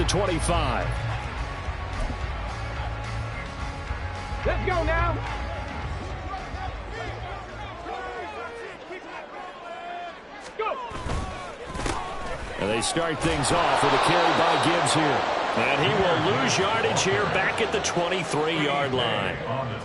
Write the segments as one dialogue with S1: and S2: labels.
S1: the 25.
S2: Let's go now. Go.
S1: And they start things off with a carry by Gibbs here. And he will lose yardage here back at the 23-yard line.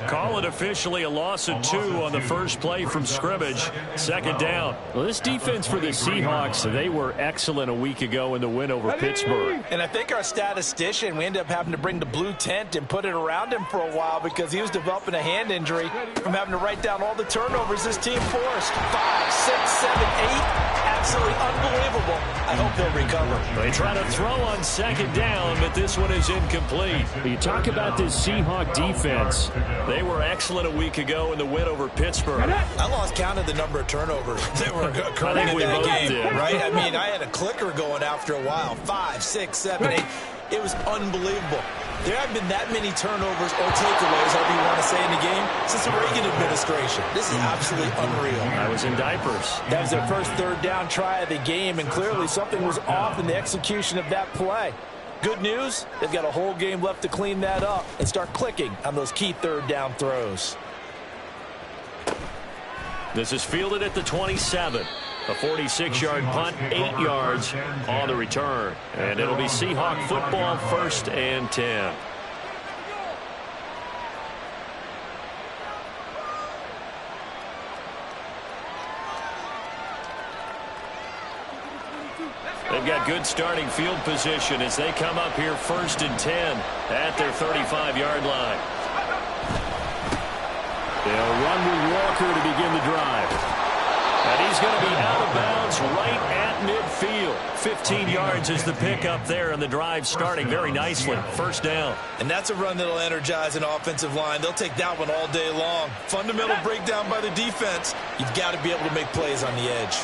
S1: Call it officially a loss of 2 on the first play from scrimmage. Second down. Well, this defense for the Seahawks, they were excellent a week ago in the win over Pittsburgh.
S3: And I think our statistician, we ended up having to bring the blue tent and put it around him for a while because he was developing a hand injury from having to write down all the turnovers this team forced. 5, 6, 7, 8. Absolutely unbelievable. I hope they'll recover.
S1: They try to throw on second down, but this one is incomplete. You talk about this Seahawk defense. They were excellent a week ago in the win over Pittsburgh.
S3: I lost count of the number of turnovers that were occurring in that game, right? I mean, I had a clicker going after a while. 5, 6, 7, 8. It was unbelievable. There haven't been that many turnovers or takeaways, however you want to say, in the game since the Reagan administration. This is absolutely unreal.
S1: I was in diapers.
S3: That was their first third down try of the game, and clearly something was off in the execution of that play. Good news, they've got a whole game left to clean that up and start clicking on those key third down throws.
S1: This is fielded at the 27. A 46-yard punt, 8 yards on the return. And it'll be Seahawk football, 1st and 10. They've got good starting field position as they come up here 1st and 10 at their 35-yard line. They'll run with Walker to begin the drive. And he's going to be out of bounds right at midfield. 15 yards is the pickup there, and the drive starting very nicely. 1st down.
S3: And that's a run that'll energize an offensive line. They'll take that one all day long. Fundamental breakdown by the defense. You've got to be able to make plays on the edge.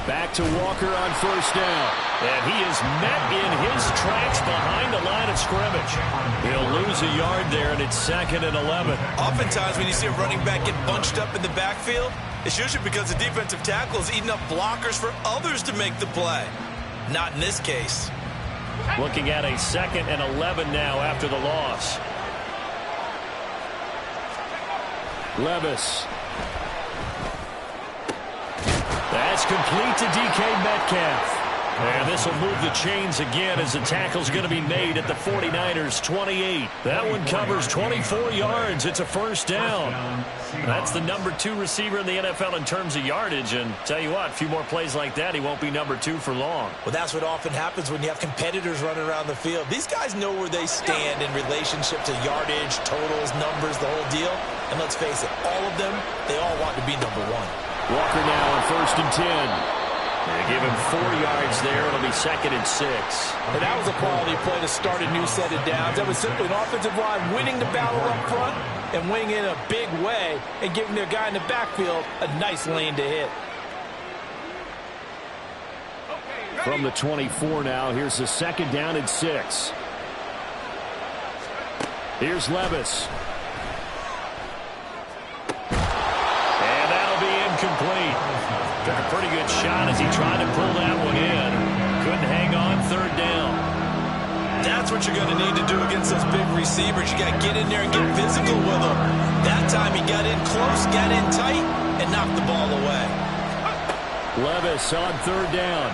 S1: Back to Walker on 1st down. And he is met in his tracks behind the line of scrimmage. He'll lose a yard there, and it's 2nd and 11.
S3: Oftentimes when you see a running back get bunched up in the backfield, it's usually because the defensive tackle is eating up blockers for others to make the play. Not in this case.
S1: Looking at a 2nd and 11 now after the loss. Levis. That's complete to DK Metcalf. And this will move the chains again as the tackle's going to be made at the 49ers 28. That one covers 24 yards. It's a 1st down. That's the number 2 receiver in the NFL in terms of yardage. And tell you what, a few more plays like that, he won't be number 2 for long.
S3: Well, that's what often happens when you have competitors running around the field. These guys know where they stand in relationship to yardage, totals, numbers, the whole deal. And let's face it, all of them, they all want to be number 1.
S1: Walker now on 1st and 10. They give him 4 yards there. It'll be 2nd and 6.
S3: And that was a quality play to start a new set of downs. That was simply an offensive line winning the battle up front and winning in a big way and giving their guy in the backfield a nice lane to hit.
S1: From the 24 now, here's the 2nd down and 6. Here's Levis. And that'll be incomplete. Took a pretty good shot as he tried to pull that one in. Couldn't hang on 3rd down.
S3: That's what you're going to need to do against those big receivers. You got to get in there and get physical with them. That time he got in close, got in tight, and knocked the ball away.
S1: Levis on 3rd down.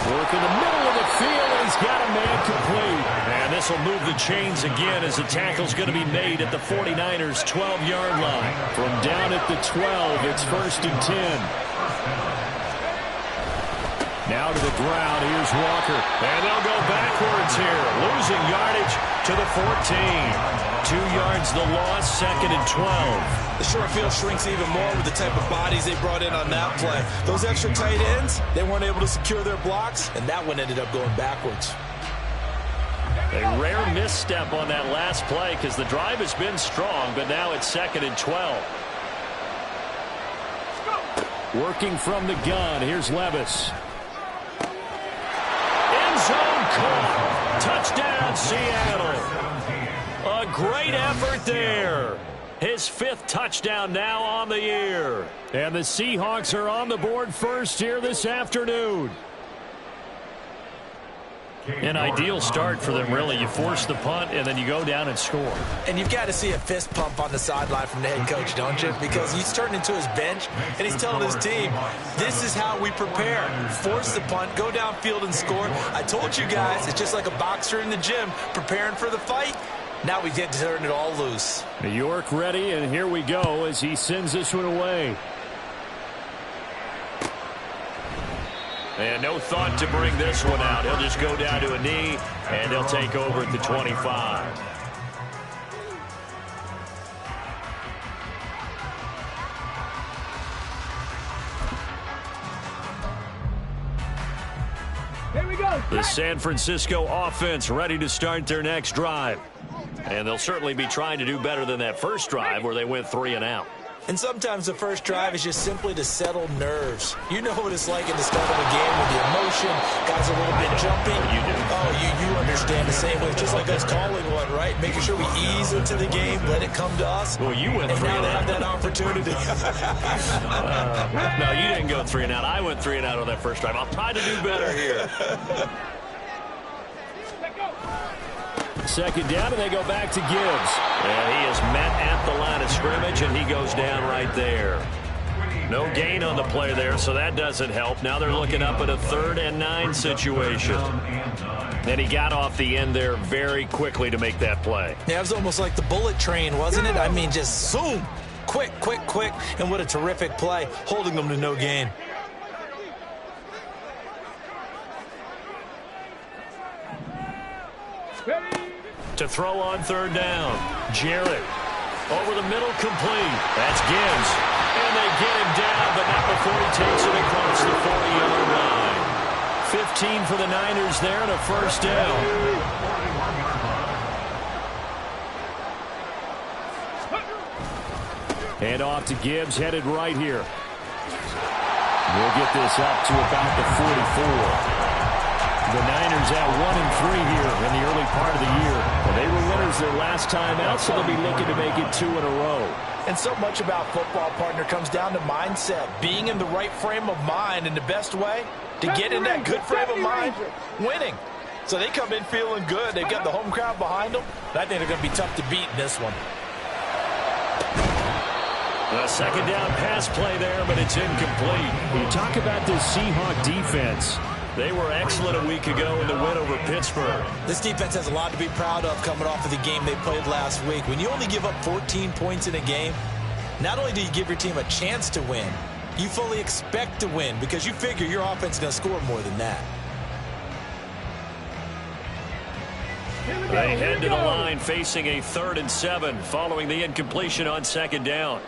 S1: Work in the middle of the field, and he's got a man complete. And this will move the chains again as the tackle's going to be made at the 49ers' 12-yard line. From down at the 12, it's 1st and 10. Now to the ground, here's Walker. And they'll go backwards here, losing yardage to the 14. 2 yards the loss, 2nd and 12.
S3: The short field shrinks even more with the type of bodies they brought in on that play. Those extra tight ends, they weren't able to secure their blocks, and that one ended up going backwards.
S1: A rare misstep on that last play because the drive has been strong, but now it's 2nd and 12. Working from the gun, here's Levis. End zone caught. Touchdown, Seattle. A great effort there. His 5th touchdown now on the year. And the Seahawks are on the board first here this afternoon. An ideal start for them, really. You force the punt, and then you go down and score.
S3: And you've got to see a fist pump on the sideline from the head coach, don't you? Because he's turned into his bench, and he's telling his team, this is how we prepare. Force the punt, go downfield and score. I told you guys, it's just like a boxer in the gym preparing for the fight. Now we get to turn it all loose.
S1: New York ready, and here we go as he sends this one away. And no thought to bring this one out. He'll just go down to a knee, and he'll take over at the 25.
S2: Here we go.
S1: The San Francisco offense ready to start their next drive. And they'll certainly be trying to do better than that first drive where they went 3 and out.
S3: And sometimes the first drive is just simply to settle nerves. You know what it's like in the start of a game with the emotion, guys are a little bit jumpy.
S1: You do.
S3: Oh, you understand the same way. It's just like us calling one, right? Making sure we ease into the game, let it come to us.
S1: Well, you went
S3: and
S1: 3
S3: now
S1: and
S3: they
S1: out.
S3: have that opportunity.
S1: No, you didn't go 3 and out. I went 3 and out on that first drive. I'll try to do better here. Second down, and they go back to Gibbs. And he is met at the line of scrimmage, and he goes down right there. No gain on the play there, so that doesn't help. Now they're looking up at a 3rd and 9 situation. And he got off the end there very quickly to make that play.
S3: Yeah, it was almost like the bullet train, wasn't it? I mean, just zoom. Quick, quick, quick. And what a terrific play, holding them to no gain.
S1: To throw on 3rd down. Jarrett over the middle, complete. That's Gibbs. And they get him down, but not before he takes it across the 40-yard line. 15 for the Niners there and a first down. Hand off to Gibbs, headed right here. We'll get this up to about the 44. The Niners at 1-3 here in the early part of the year. They were winners their last time out, so they'll be looking to make it 2 in a row.
S3: And so much about football, partner, comes down to mindset. Being in the right frame of mind, and the best way to get in that good frame of mind, winning. So they come in feeling good. They've got the home crowd behind them. I think they're going to be tough to beat in this one.
S1: A second down pass play there, but it's incomplete. You talk about this Seahawk defense. They were excellent a week ago in the win over Pittsburgh.
S3: This defense has a lot to be proud of coming off of the game they played last week. When you only give up 14 points in a game, not only do you give your team a chance to win, you fully expect to win because you figure your offense is going to score more than that.
S1: They head to the line facing a 3rd and 7 following the incompletion on 2nd down.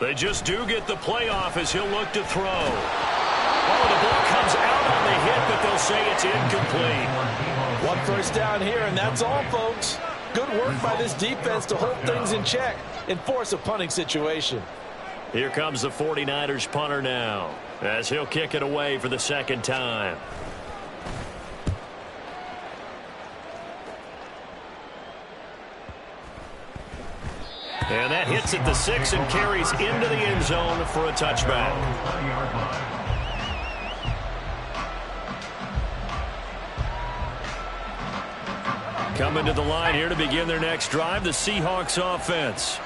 S1: They just do get the playoff as he'll look to throw. Oh, the ball comes out on the hit, but they'll say it's incomplete.
S3: 1 first down here, and that's all, folks. Good work by this defense to hold things in check and force a punting situation.
S1: Here comes the 49ers punter now as he'll kick it away for the 2nd time. And that hits at the 6 and carries into the end zone for a touchback. Coming to the line here to begin their next drive, the Seahawks offense.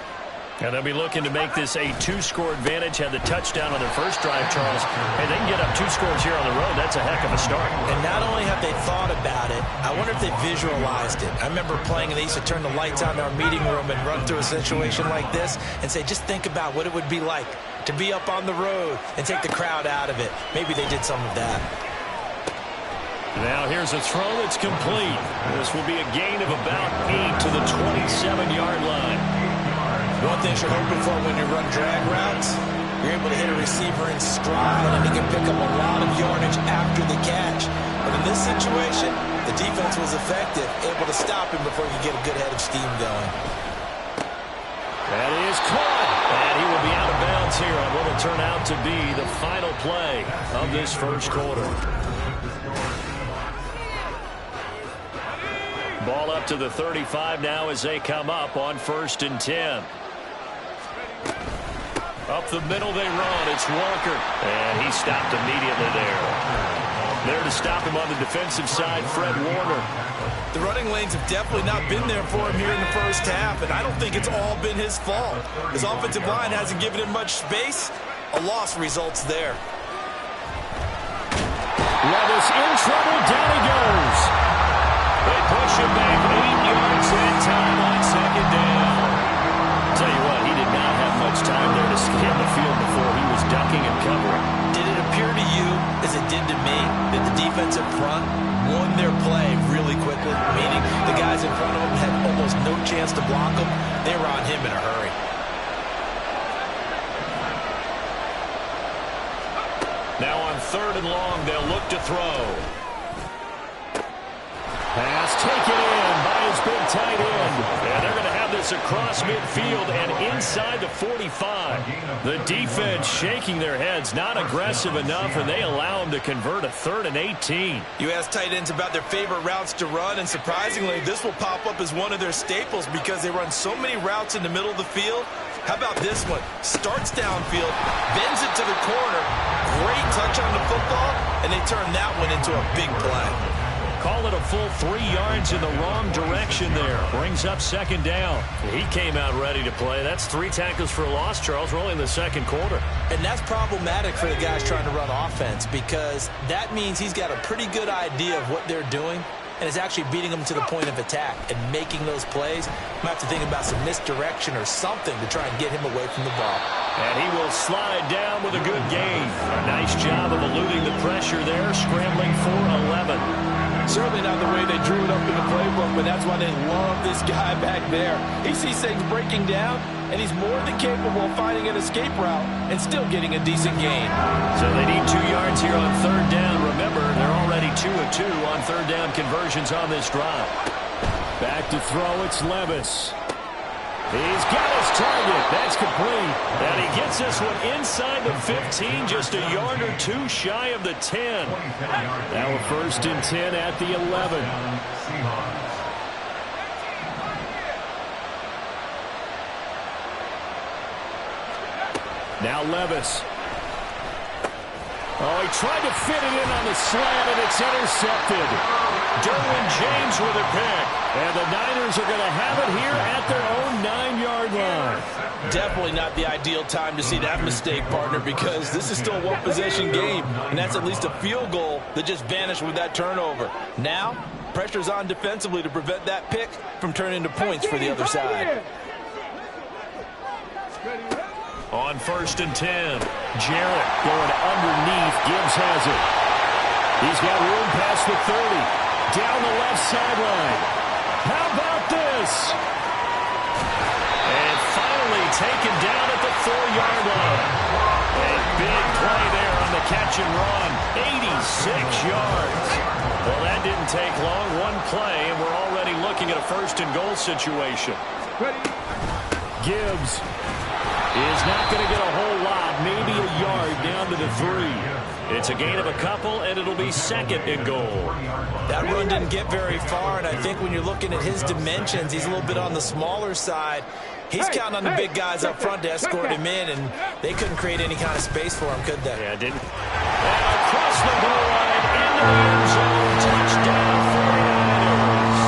S1: And they'll be looking to make this a 2-score advantage. Had the touchdown on their first drive, Charles. Hey, they can get up 2 scores here on the road. That's a heck of a start.
S3: And not only have they thought about it, I wonder if they visualized it. I remember playing, and they used to turn the lights on in our meeting room and run through a situation like this and say, just think about what it would be like to be up on the road and take the crowd out of it. Maybe they did some of that.
S1: Now here's a throw that's complete. This will be a gain of about 8 to the 27-yard line.
S3: One thing you're hoping for when you run drag routes, you're able to hit a receiver in stride, and he can pick up a lot of yardage after the catch. But in this situation, the defense was effective, able to stop him before he could get a good head of steam going.
S1: That is caught, and he will be out of bounds here on what will turn out to be the final play of this first quarter. Ball up to the 35 now as they come up on 1st and 10. Up the middle they run. It's Walker. And he stopped immediately there. There to stop him on the defensive side, Fred Warner.
S3: The running lanes have definitely not been there for him here in the first half, and I don't think it's all been his fault. His offensive line hasn't given him much space. A loss results there.
S1: Levis in trouble. Down he goes. They push him back 8 yards that time on 2nd down. Tell you what, he did not have much time there to scan the field before he was ducking and covering.
S3: Did it appear to you, as it did to me, that the defensive front won their play really quickly? Meaning the guys in front of them had almost no chance to block him. They were on him in a hurry.
S1: Now on 3rd and long, they'll look to throw. Pass taken in by his big tight end. And they're going to have this across midfield and inside the 45. The defense shaking their heads, not aggressive enough, and they allow them to convert a 3rd and 18.
S3: You ask tight ends about their favorite routes to run, and surprisingly, this will pop up as one of their staples because they run so many routes in the middle of the field. How about this one? Starts downfield, bends it to the corner, great touch on the football, and they turn that one into a big play.
S1: Call it a full 3 yards in the wrong direction there. Brings up 2nd down. He came out ready to play. That's 3 tackles for a loss, Charles, really in the 2nd quarter.
S3: And that's problematic for the guys trying to run offense because that means he's got a pretty good idea of what they're doing and is actually beating them to the point of attack and making those plays. Might have to think about some misdirection or something to try and get him away from the ball.
S1: And he will slide down with a good gain. A nice job of eluding the pressure there, scrambling for 11.
S4: Certainly not the way they drew it up in the playbook, but that's why they love this guy back there. He sees things breaking down, and he's more than capable of finding an escape route and still getting a decent gain.
S1: So they need 2 yards here on 3rd down. Remember, they're already 2 of 2 on 3rd down conversions on this drive. Back to throw, it's Levis. He's got his target. That's complete. And he gets this one inside the 15, just a yard or 2 shy of the 10. Now a 1st and 10 at the 11. Now Levis. Oh, he tried to fit it in on the slant, and it's intercepted. Derwin James with a pick. And the Niners are going to have it here at their own 9-yard line.
S4: Definitely not the ideal time to see that mistake, partner, because this is still a one-possession game, and that's at least a field goal that just vanished with that turnover. Now, pressure's on defensively to prevent that pick from turning into points for the other side.
S1: On 1st and 10, Jarrett going underneath. Gibbs has it. He's got room past the 30. Down the left sideline. How about this? And finally taken down at the 4-yard line. A big play there on the catch and run. 86 yards. Well, that didn't take long. One play, and we're already looking at a 1st and goal situation. Gibbs is not going to get a whole lot, maybe a yard down to the 3. It's a gain of a couple, and it'll be 2nd and goal.
S3: That run didn't get very far, and I think when you're looking at his dimensions, he's a little bit on the smaller side. He's counting on the big guys up front to escort him in, and they couldn't create any kind of space for him, could they?
S1: Yeah, didn't. And across the goal line, into the end zone, touchdown 49ers.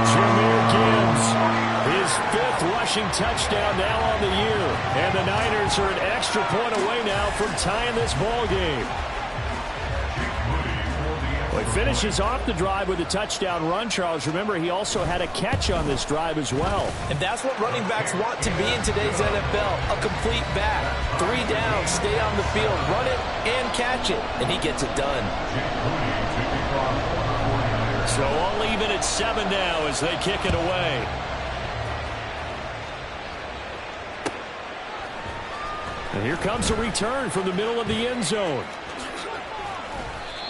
S1: Jahmyr Gibbs, his 5th rushing touchdown now on the year. And the Niners are an extra point away now from tying this ball game. Well, he finishes off the drive with a touchdown run, Charles. Remember, he also had a catch on this drive as well.
S4: And that's what running backs want to be in today's NFL, a complete back. 3 downs, stay on the field, run it, and catch it. And he gets it done.
S1: So all even at 7 now as they kick it away. And here comes a return from the middle of the end zone.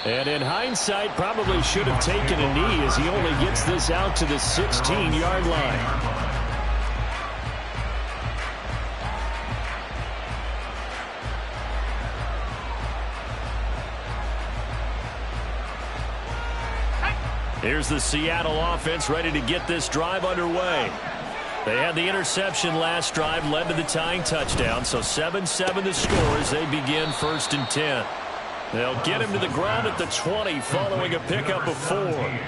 S1: And in hindsight, probably should have taken a knee as he only gets this out to the 16-yard line. Here's the Seattle offense ready to get this drive underway. They had the interception last drive, led to the tying touchdown, so 7-7 the score as they begin 1st and 10. They'll get him to the ground at the 20 following a pickup of 4.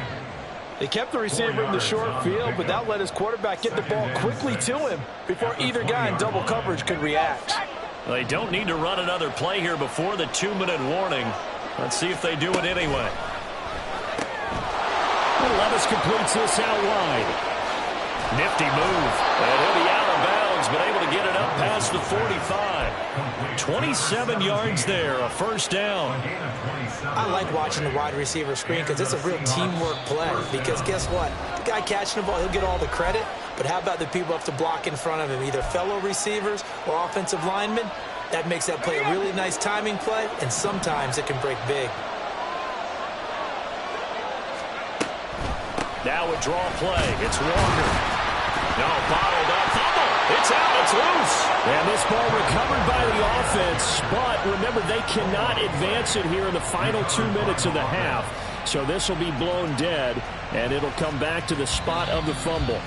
S4: They kept the receiver in the short field, but that let his quarterback get the ball quickly to him before either guy in double coverage could react.
S1: They don't need to run another play here before the 2-minute warning. Let's see if they do it anyway. Levis completes this out wide. Nifty move. And he'll be out of bounds, but able to get it up past the 45. 27 yards there, a 1st down.
S3: I like watching the wide receiver screen because it's a real teamwork play. Because guess what? The guy catching the ball, he'll get all the credit. But how about the people up to block in front of him, either fellow receivers or offensive linemen? That makes that play a really nice timing play, and sometimes it can break big.
S1: Now a draw play. It's Walker. No, bottled up. Fumble. It's out. It's loose. And this ball recovered by the offense. But remember, they cannot advance it here in the final 2 minutes of the half. So this will be blown dead, and it'll come back to the spot of the fumble.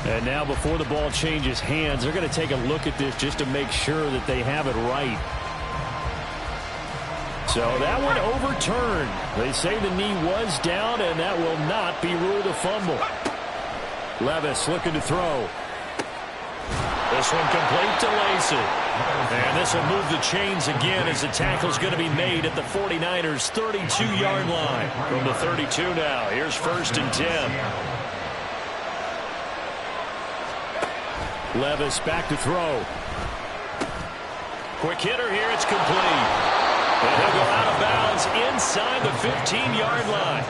S1: And now before the ball changes hands, they're going to take a look at this just to make sure that they have it right. So that one overturned. They say the knee was down, and that will not be ruled a fumble. Levis looking to throw. This one complete to Lacy. And this will move the chains again as the tackle's going to be made at the 49ers' 32-yard line. From the 32 now, here's 1st and 10. Levis back to throw. Quick hitter here, it's complete. And he'll go out of bounds inside the 15-yard line.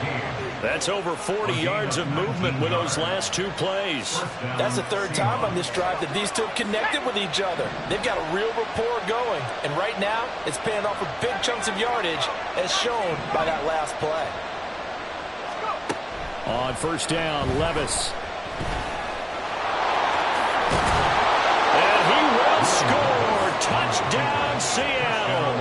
S1: That's over 40 yards of movement with those last 2 plays.
S4: That's the 3rd time on this drive that these two have connected with each other. They've got a real rapport going. And right now, it's paying off with big chunks of yardage, as shown by that last play.
S1: On 1st down, Levis. And he will score. Touchdown, Seattle.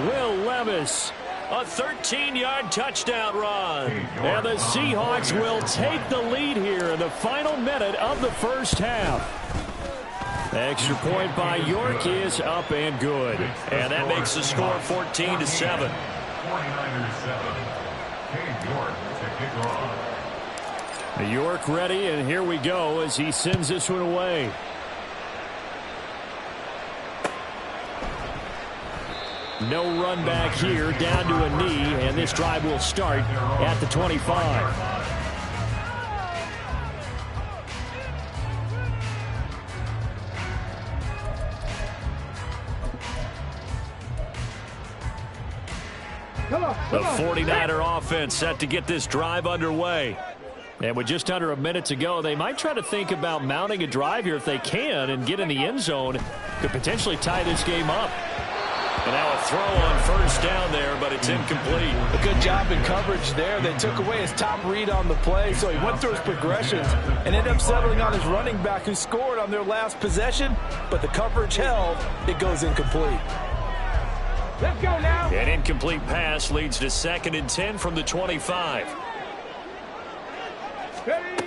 S1: Will Levis, a 13-yard touchdown run. And the Seahawks will take the lead here in the final minute of the 1st half. Extra point by York is up and good. And that makes the score 14-7. York ready, and here we go as he sends this one away. No run back here, down to a knee, and this drive will start at the 25. The 49er offense set to get this drive underway. And with just under a minute to go, they might try to think about mounting a drive here if they can and get in the end zone. Could potentially tie this game up. And now a throw on 1st down there, but it's incomplete.
S4: A good job in coverage there. They took away his top read on the play, so he went through his progressions and ended up settling on his running back who scored on their last possession, but the coverage held. It goes incomplete.
S2: Let's go now.
S1: An incomplete pass leads to 2nd and 10 from the 25.
S2: Ready.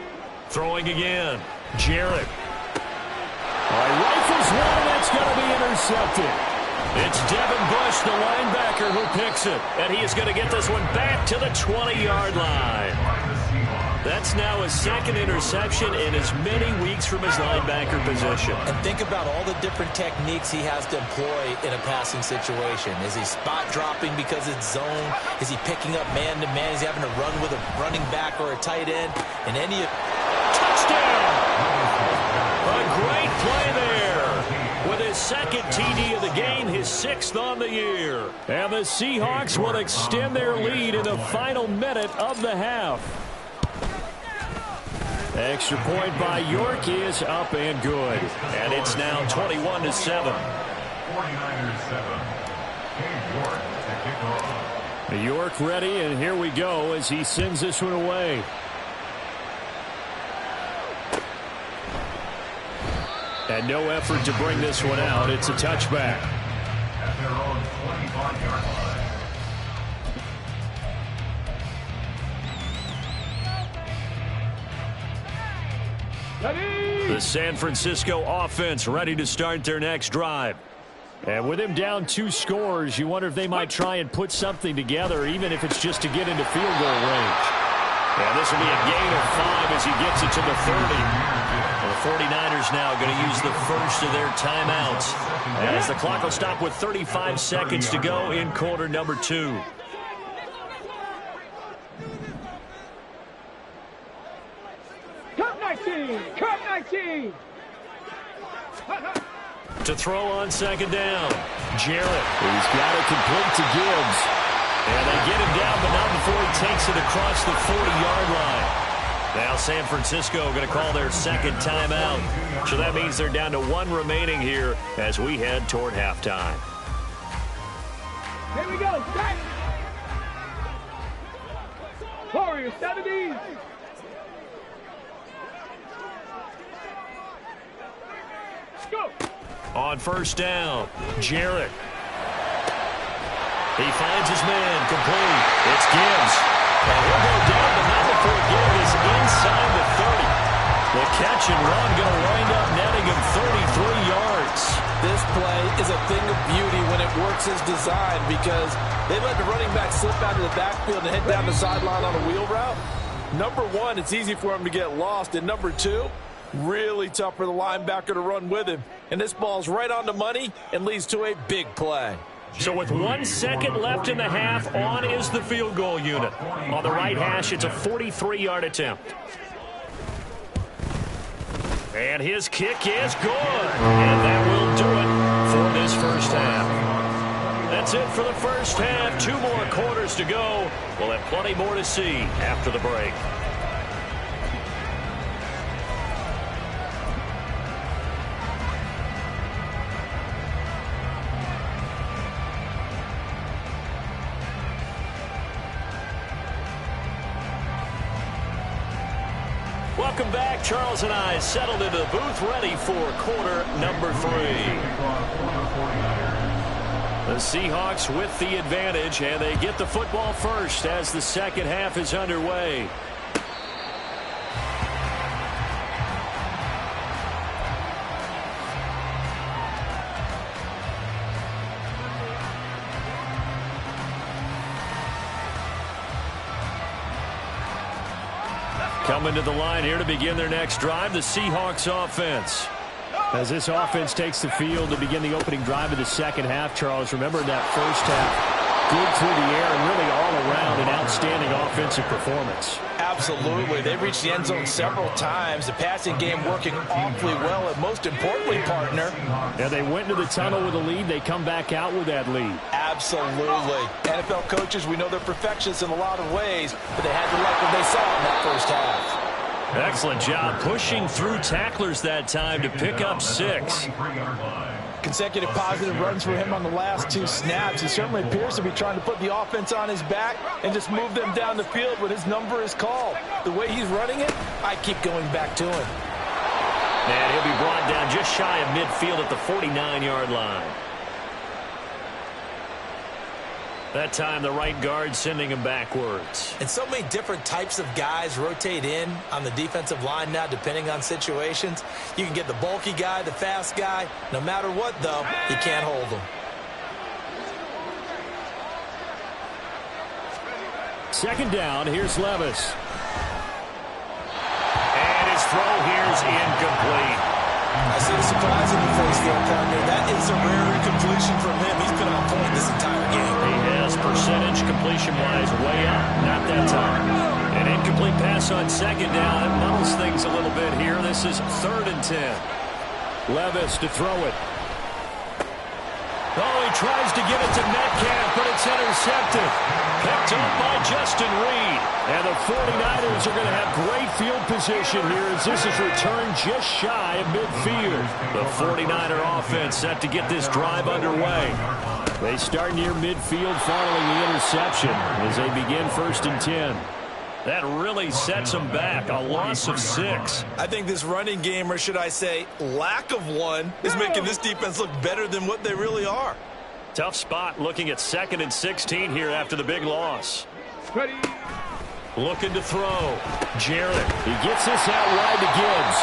S1: Throwing again. Jarrett. Rifles one, that's going to be intercepted. It's Devin Bush, the linebacker, who picks it. And he is going to get this one back to the 20-yard line. That's now his 2nd interception in as many weeks from his linebacker position.
S3: And think about all the different techniques he has to employ in a passing situation. Is he spot dropping because it's zone? Is he picking up man-to-man? Is he having to run with a running back or a tight end? And any
S1: touchdown! A great play there. With his 2nd TD of the game, his 6th on the year. And the Seahawks will extend their lead in the final minute of the half. Extra point by York is up and good. And it's now 21-7.
S5: 49ers 7.
S1: York ready, and here we go as he sends this one away. And no effort to bring this one out. It's a touchback.
S5: At their own 25-yard line.
S1: The San Francisco offense ready to start their next drive.
S6: And with him down 2 scores, you wonder if they might try and put something together, even if it's just to get into field goal range.
S1: And this will be a gain of 5 as he gets it to the 30. Well, the 49ers now going to use the first of their timeouts, as the clock will stop with 35 seconds to go in quarter number 2.
S2: Cut 19! Cut 19!
S1: To throw on second down, Jarrett.
S6: He's got it complete to Gibbs.
S1: And they get him down, but not before he takes it across the 40-yard line. Now San Francisco going to call their second timeout. So that means they're down to 1 remaining here as we head toward halftime.
S2: Here we go, set! Warriors 70! Go!
S1: On first down, Jarrett. He finds his man, complete. It's Gibbs. And he'll go down, but not before Gibbs is inside the 30. The catch and run going to wind up netting him 33 yards.
S4: This play is a thing of beauty when it works as designed, because they let the running back slip out of the backfield and head down the sideline on a wheel route. Number 1, it's easy for him to get lost. And number 2, really tough for the linebacker to run with him. And this ball's right on the money and leads to a big play.
S1: So with 1 second left in the half, on is the field goal unit. On the right hash, it's a 43-yard attempt. And his kick is good. And that will do it for this first half. That's it for the first half. 2 more quarters to go. We'll have plenty more to see after the break. Welcome back. Charles and I settled into the booth, ready for quarter number 3. The Seahawks with the advantage, and they get the football first as the second half is underway. Coming to the line here to begin their next drive, the Seahawks offense.
S6: As this offense takes the field to begin the opening drive of the second half, Charles, remember that first half, good through the air and really all around an outstanding offensive performance.
S4: Absolutely. They've reached the end zone several times. The passing game working awfully well, and most importantly, partner.
S6: Yeah, they went into the tunnel with a lead. They come back out with that lead.
S4: Absolutely. NFL coaches, we know they're perfectionists in a lot of ways, but they had to like what they saw in that first half.
S1: Excellent job pushing through tacklers that time to pick up 6.
S4: Consecutive positive runs for him on the last 2 snaps. He certainly appears to be trying to put the offense on his back and just move them down the field when his number is called. The way he's running it, I keep going back to him.
S1: And he'll be brought down just shy of midfield at the 49-yard line. That time, the right guard sending him backwards.
S3: And so many different types of guys rotate in on the defensive line now, depending on situations. You can get the bulky guy, the fast guy. No matter what, though, you can't hold them.
S6: Second down, here's Levis.
S1: And his throw here's incomplete.
S3: I see the surprise in your face there, partner. That is a rare completion from him. He's been on point this entire game.
S1: He has percentage completion-wise way up. Not that time. An incomplete pass on second down. It muddles things a little bit here. This is 3rd and 10.
S6: Levis to throw it.
S1: Oh, he tries to get it to Metcalf, but it's intercepted. Picked up by Justin Reed.
S6: And the 49ers are going to have great field position here as this is returned just shy of midfield.
S1: The 49er offense set to get this drive underway.
S6: They start near midfield following the interception as they begin 1st and 10.
S1: That really sets them back. A loss of 6.
S3: I think this running game, or should I say lack of one, is making this defense look better than what they really are.
S1: Tough spot looking at 2nd and 16 here after the big loss.
S2: Ready.
S1: Looking to throw. Jarrett.
S6: He gets this out wide to Gibbs.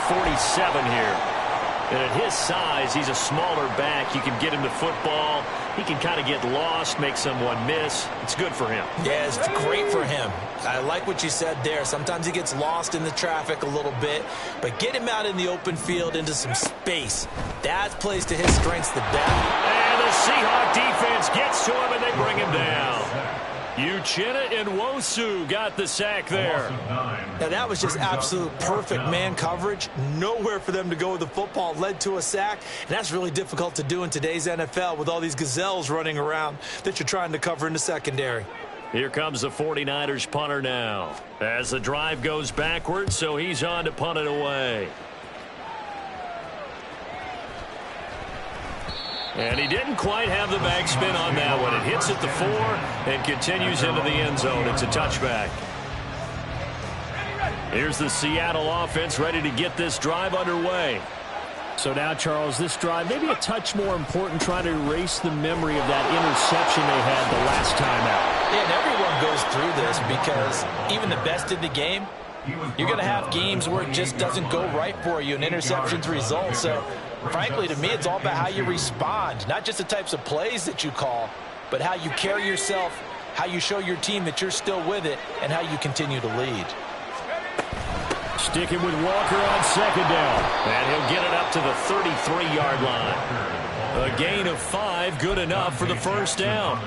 S1: 47 here. And at his size, he's a smaller back. You can get him to football. He can kind of get lost, make someone miss. It's good for him.
S3: Yeah, it's great for him. I like what you said there. Sometimes he gets lost in the traffic a little bit, but get him out in the open field into some space. That plays to his strengths the best.
S1: And the Seahawk defense gets to him, and they bring him down. Uchenna Nwosu got the sack there.
S3: Now, that was just absolute perfect man coverage. Nowhere for them to go with the football. Led to a sack, and that's really difficult to do in today's NFL with all these gazelles running around that you're trying to cover in the secondary.
S1: Here comes the 49ers punter now. As the drive goes backwards, so he's on to punt it away. And he didn't quite have the backspin on that one. It hits at the 4 and continues into the end zone. It's a touchback. Here's the Seattle offense ready to get this drive underway.
S6: So now, Charles, this drive maybe a touch more important, trying to erase the memory of that interception they had the last time out.
S4: Yeah, and everyone goes through this because even the best in the game, you're going to have games where it just doesn't go right for you and interceptions result. So, frankly, to me, it's all about how you respond, not just the types of plays that you call, but how you carry yourself, how you show your team that you're still with it, and how you continue to lead.
S6: Sticking with Walker on second down.
S1: And he'll get it up to the 33-yard line. A gain of 5, good enough for the first down.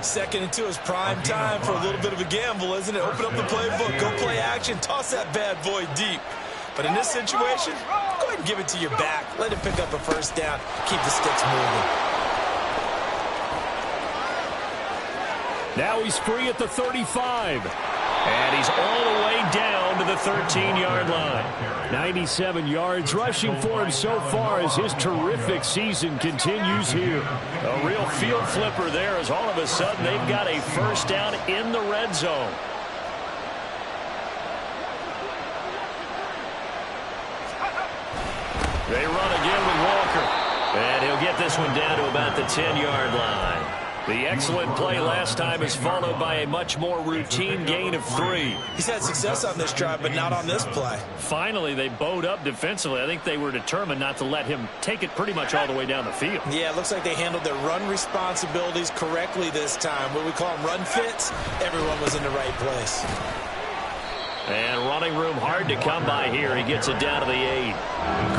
S3: 2nd and 2 is prime time for a little bit of a gamble, isn't it? Open up the playbook, go play action, toss that bad boy deep. But in this situation, go ahead and give it to your back. Let him pick up a first down. Keep the sticks moving.
S6: Now he's free at the 35.
S1: And he's all the way down to the 13-yard line.
S6: 97 yards rushing for him so far as his terrific season continues here.
S1: A real field flipper there as all of a sudden they've got a first down in the red zone. They run again with Walker. And he'll get this one down to about the 10-yard line. The excellent play last time is followed by a much more routine gain of 3.
S3: He's had success on this drive, but not on this play.
S1: Finally, they bowed up defensively. I think they were determined not to let him take it pretty much all the way down the field.
S3: Yeah, it looks like they handled their run responsibilities correctly this time. What we call them run fits, everyone was in the right place.
S1: And running room hard to come by here. He gets it down to the 8.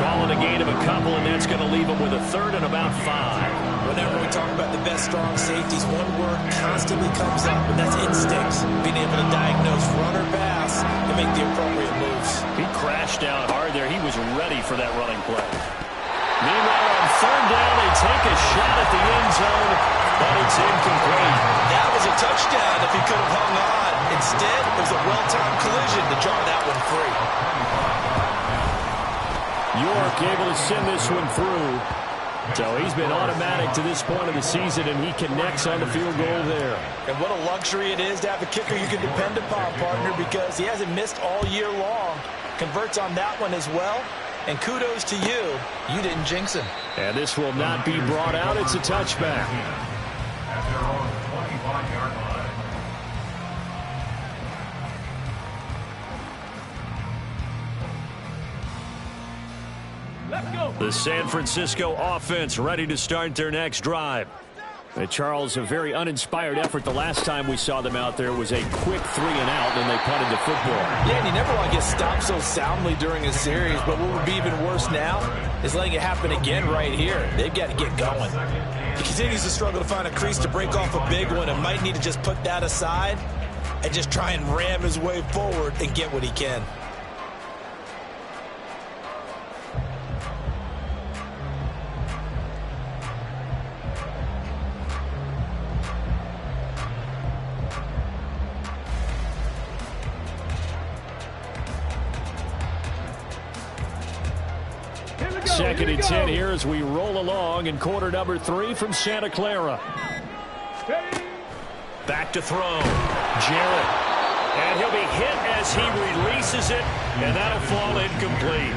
S1: Calling a gain of a couple, and that's going to leave him with a 3rd and about 5.
S3: Whenever we talk about the best strong safeties, one word constantly comes up, and that's instincts. Being able to diagnose run or pass and make the appropriate moves.
S1: He crashed down hard there. He was ready for that running play. Meanwhile, on 3rd down, they take a shot at the end zone, but it's incomplete.
S3: That was a touchdown if he could have hung on. Instead, it was a well-timed collision to draw that one free.
S6: York able to send this one through. So he's been automatic to this point of the season, and he connects on the field goal there.
S3: And what a luxury it is to have a kicker you can depend upon, partner, because he hasn't missed all year long. Converts on that one as well. And kudos to you. You didn't jinx him.
S6: And this will not be brought out. It's a touchback.
S5: At their own 25-yard line.
S2: Let's go.
S1: The San Francisco offense ready to start their next drive.
S6: Charles, a very uninspired effort. The last time we saw them out there was a quick 3 and out, and they punted the football.
S4: Yeah, and you never want to get stopped so soundly during a series, but what would be even worse now is letting it happen again right here. They've got to get going.
S3: He continues to struggle to find a crease to break off a big one and might need to just put that aside and just try and ram his way forward and get what he can.
S6: Second and 10 here as we roll along in quarter number 3 from Santa Clara.
S1: Back to throw. Jarrett. And he'll be hit as he releases it, and that'll fall incomplete.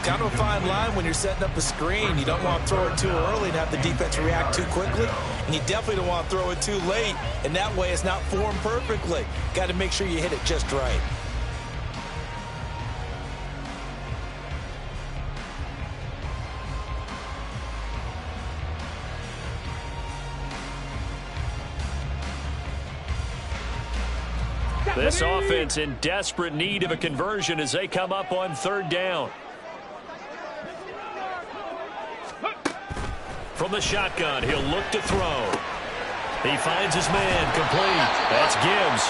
S3: Kind of a fine line when you're setting up a screen. You don't want to throw it too early and have the defense react too quickly. And you definitely don't want to throw it too late, and that way it's not formed perfectly. Got to make sure you hit it just right.
S1: This offense in desperate need of a conversion as they come up on 3rd down. From the shotgun, he'll look to throw. He finds his man, complete. That's Gibbs.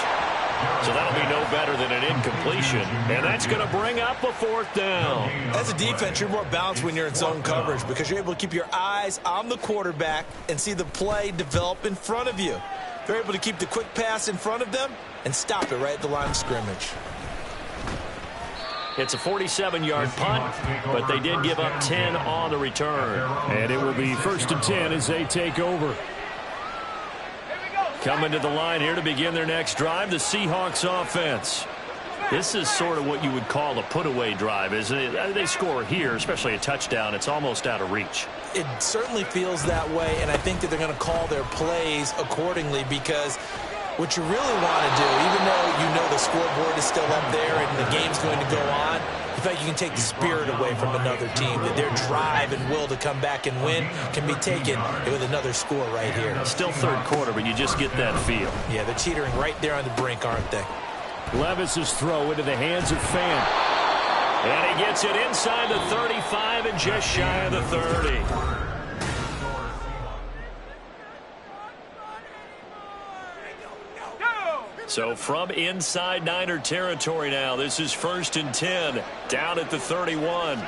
S1: So that'll be no better than an incompletion. And that's going to bring up a 4th down.
S3: As a defense, you're more balanced when you're in zone coverage because you're able to keep your eyes on the quarterback and see the play develop in front of you. They're able to keep the quick pass in front of them and stop it right at the line of scrimmage.
S1: It's a 47-yard punt, but they did give up 10 on the return.
S6: And it will be 1st and 10 as they take over.
S1: Coming to the line here to begin their next drive, the Seahawks offense. This is sort of what you would call a put-away drive, isn't it? They score here, especially a touchdown. It's almost out of reach.
S3: It certainly feels that way, and I think that they're going to call their plays accordingly because what you really want to do, even though you know the scoreboard is still up there and the game's going to go on, in fact, you can take the spirit away from another team. That their drive and will to come back and win can be taken with another score right here.
S1: Still 3rd quarter, but you just get that feel.
S3: Yeah, they're teetering right there on the brink, aren't they?
S6: Levis's throw into the hands of Fan.
S1: And he gets it inside the 35 and just shy of the 30. So from inside Niner territory now, this is 1st and 10, down at the 31.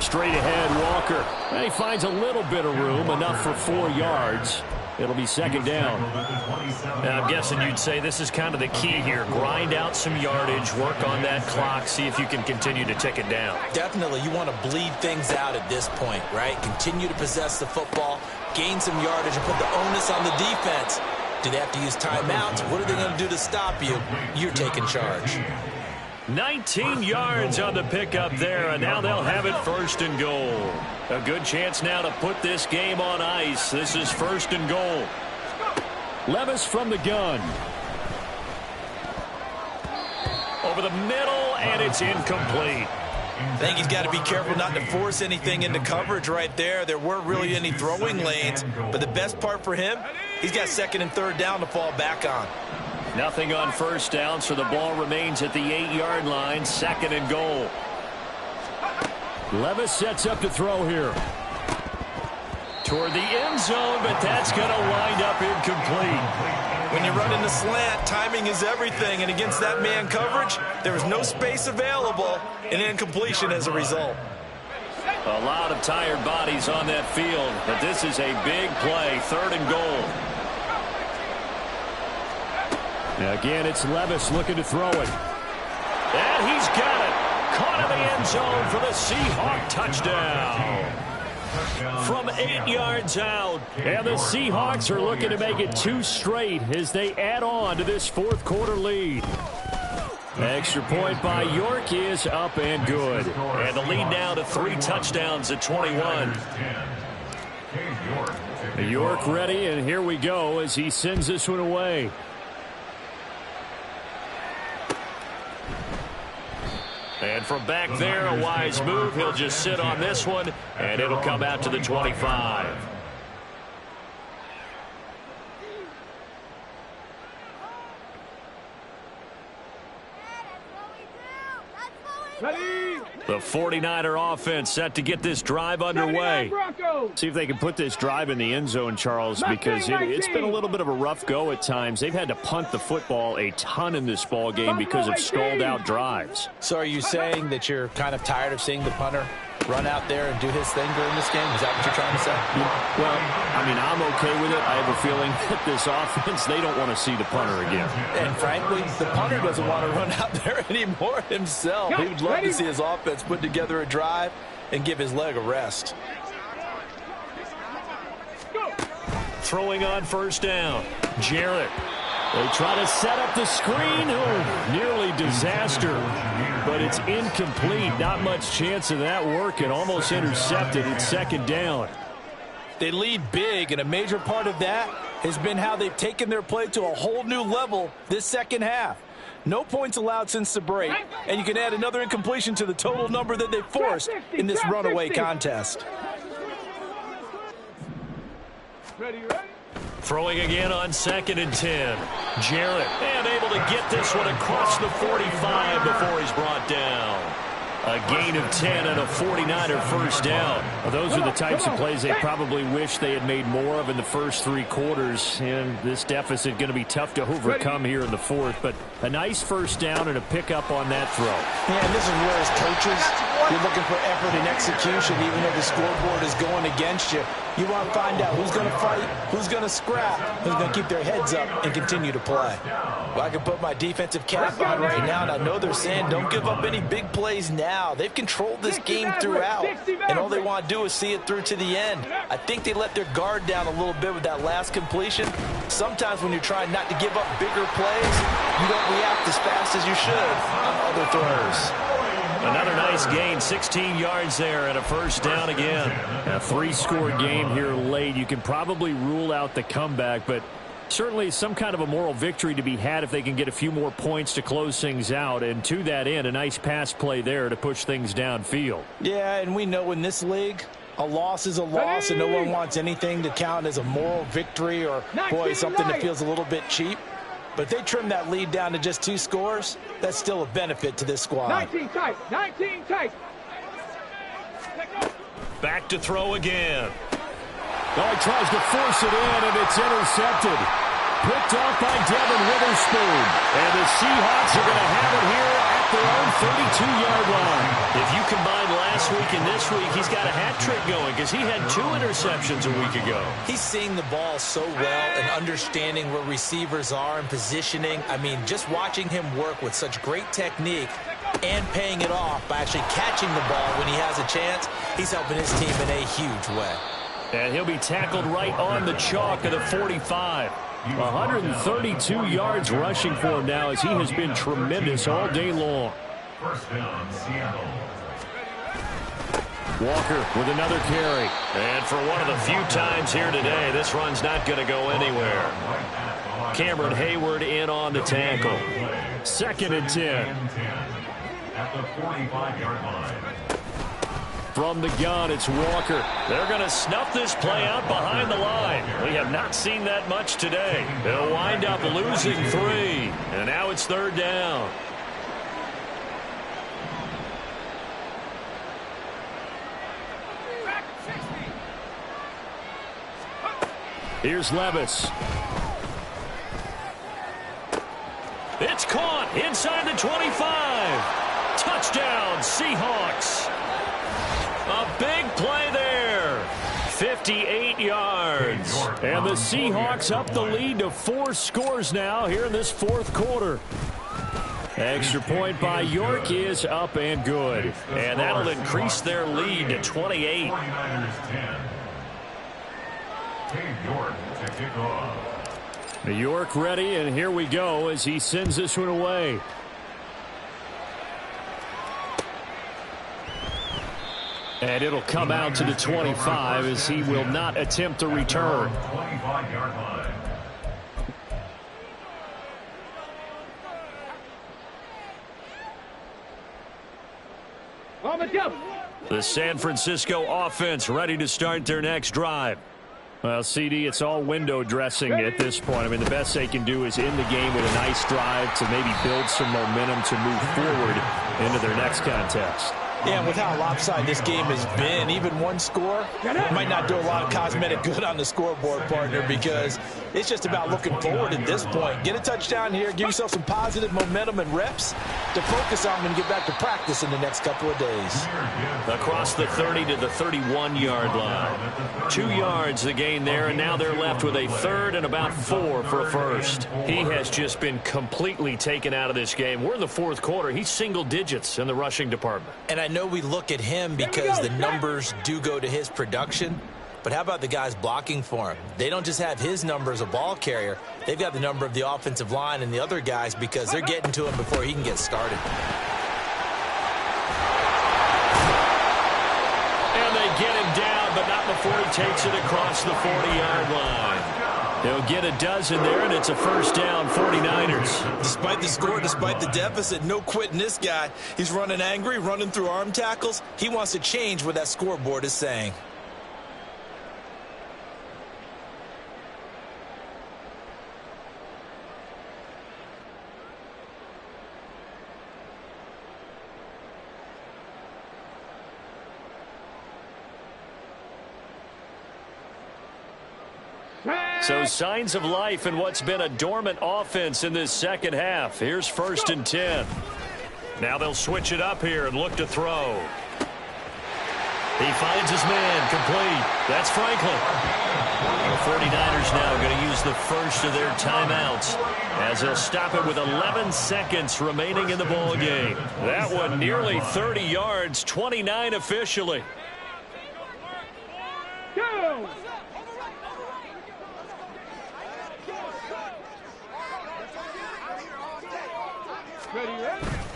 S6: Straight ahead, Walker. And he finds a little bit of room, enough for 4 yards. It'll be 2nd down.
S1: Now, I'm guessing you'd say this is kind of the key here. Grind out some yardage, work on that clock, see if you can continue to tick it down.
S3: Definitely, you want to bleed things out at this point, right? Continue to possess the football, gain some yardage, and put the onus on the defense. Do they have to use timeouts? What are they going to do to stop you? You're taking charge.
S1: 19 yards on the pickup there, and now they'll have it 1st and goal. A good chance now to put this game on ice. This is 1st and goal.
S6: Levis from the gun.
S1: Over the middle, and it's incomplete.
S3: I think he's got to be careful not to force anything into coverage right there. There weren't really any throwing lanes, but the best part for him, he's got 2nd and 3rd down to fall back on.
S1: Nothing on 1st down, so the ball remains at the 8-yard line, 2nd and goal.
S6: Levis sets up to throw here.
S1: Toward the end zone, but that's going to wind up incomplete.
S3: When you're running the slant, timing is everything, and against that man coverage, there was no space available, and incompletion as a result.
S1: A lot of tired bodies on that field, but this is a big play, 3rd and goal.
S6: Now again, it's Levis looking to throw it.
S1: And he's got it. Caught in the end zone for the Seahawk touchdown. From 8 yards out.
S6: And the Seahawks are looking to make it 2 straight as they add on to this 4th quarter lead. Extra point by York is up and good.
S1: And the lead now to 3 touchdowns at 21.
S6: York ready, and here we go as he sends this one away.
S1: And from back there, a wise move. He'll just sit on this one, and it'll come out to the 25.
S2: Ready?
S1: The 49er offense set to get this drive underway.
S6: See if they can put this drive in the end zone, Charles, because it's been a little bit of a rough go at times. They've had to punt the football a ton in this ball game because of stalled out drives.
S4: So are you saying that you're kind of tired of seeing the punter run out there and do his thing during this game? Is that what you're trying to say?
S6: Well, I mean, I'm okay with it. I have a feeling that this offense, they don't want to see the punter again.
S4: And frankly, the punter doesn't want to run out there anymore himself. He would love to see his offense put together a drive and give his leg a rest.
S1: Throwing on 1st down. Jarrett.
S6: They try to set up the screen. Oh, nearly disaster. But it's incomplete. Not much chance of that working. Almost intercepted. It's 2nd down.
S4: They lead big, and a major part of that has been how they've taken their play to a whole new level this 2nd half. No points allowed since the break, and you can add another incompletion to the total number that they forced in this runaway contest.
S2: Ready, ready.
S1: Throwing again on 2nd and 10. Jarrett, and able to get this one across the 45 before he's brought down. A gain of 10 and a 49er first down.
S6: Well, those are the types of plays they probably wish they had made more of in the first 3 quarters. And this deficit going to be tough to overcome here in the 4th. But a nice first down and a pickup on that throw.
S3: Yeah, and this is where as coaches, you're looking for effort and execution, even though the scoreboard is going against you. You want to find out who's going to fight, who's going to scrap, who's going to keep their heads up and continue to play. Well, I can put my defensive cap on right now, and I know they're saying don't give up any big plays now. They've controlled this game throughout, and all they want to do is see it through to the end. I think they let their guard down a little bit with that last completion. Sometimes when you're trying not to give up bigger plays, you don't react as fast as you should on other throws.
S1: Another nice gain, 16 yards there and a first down again.
S6: A 3-score game here late. You can probably rule out the comeback, but certainly some kind of a moral victory to be had if they can get a few more points to close things out. And to that end, a nice pass play there to push things downfield.
S3: Yeah, and we know in this league, a loss is a loss, and no one wants anything to count as a moral victory or, boy, something that feels a little bit cheap. But if they trim that lead down to just 2 scores, that's still a benefit to this squad.
S2: 19 tight, 19 tight.
S1: Back to throw again.
S6: Oh, he tries to force it in, and it's intercepted. Picked off by Devin Witherspoon. And the Seahawks are going to have it here at their own 32-yard line.
S1: If you combine last week and this week, he's got a hat trick going because he had 2 interceptions a week ago.
S3: He's seeing the ball so well and understanding where receivers are and positioning. I mean, just watching him work with such great technique and paying it off by actually catching the ball when he has a chance, he's helping his team in a huge way.
S1: And he'll be tackled right on the chalk of the 45.
S6: 132 yards rushing for him now as he has been tremendous all day long.
S5: First down, Seattle.
S6: Walker with another carry.
S1: And for one of the few times here today, this run's not going to go anywhere. Cameron Hayward in on the tackle.
S6: 2nd and 10.
S5: At the 45-yard line.
S1: From the gun, it's Walker. They're going to snuff this play out behind the line. We have not seen that much today. They'll wind up losing 3. And now it's 3rd down.
S6: Here's Levis.
S1: It's caught inside the 25. Touchdown, Seahawks. A big play there. 58 yards.
S6: And the Seahawks up the lead to 4 scores now here in this 4th quarter. Extra point by York is up and good.
S1: And that'll increase their lead to 28.
S5: 49ers 10. Dave York to kick off.
S6: York ready, and here we go as he sends this one away. And it'll come out to the 25 as he will not attempt to return.
S5: 25-yard line.
S2: On the jump.
S1: The San Francisco offense ready to start their next drive.
S6: Well, CD, it's all window dressing at this point. I mean, the best they can do is end the game with a nice drive to maybe build some momentum to move forward into their next contest.
S3: Yeah, with how lopsided this game has been, even 1 score might not do a lot of cosmetic good on the scoreboard, partner, because it's just about looking forward at this point. Get a touchdown here, give yourself some positive momentum and reps to focus on and get back to practice in the next couple of days.
S1: Across the 30 to the 31-yard line. 2 yards the gain there, and now they're left with a 3rd and about 4 for a first. He has just been completely taken out of this game. We're in the 4th quarter. He's single digits in the rushing department.
S3: And I know we look at him because the numbers do go to his production, but how about the guys blocking for him? They don't just have his number as a ball carrier. They've got the number of the offensive line and the other guys because they're getting to him before he can get started.
S1: And they get him down, but not before he takes it across the 40-yard line. They'll get a dozen there, and it's a first down, 49ers.
S3: Despite the score, despite the deficit, no quitting this guy. He's running angry, running through arm tackles. He wants to change what that scoreboard is saying.
S1: So signs of life in what's been a dormant offense in this second half. Here's 1st and 10. Now they'll switch it up here and look to throw. He finds his man, complete. That's Franklin. The 49ers now going to use the first of their timeouts as they'll stop it with 11 seconds remaining in the ball game. That one nearly 30 yards, 29 officially.
S2: Go!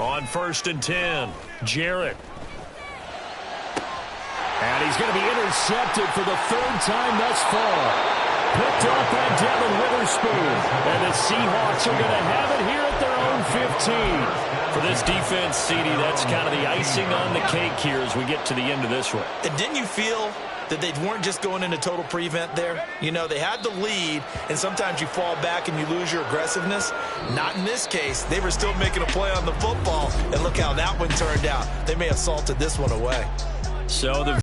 S1: On 1st and 10, Jarrett. And he's going to be intercepted for the 3rd time thus far. Picked off by Devin Witherspoon. And the Seahawks are going to have it here at their own 15. For this defense, CD, that's kind of the icing on the cake here as we get to the end of this one.
S3: And didn't you feel that they weren't just going into total prevent there? You know, they had the lead, and sometimes you fall back and you lose your aggressiveness. Not in this case. They were still making a play on the football, and look how that one turned out. They may have salted this one away.
S1: So the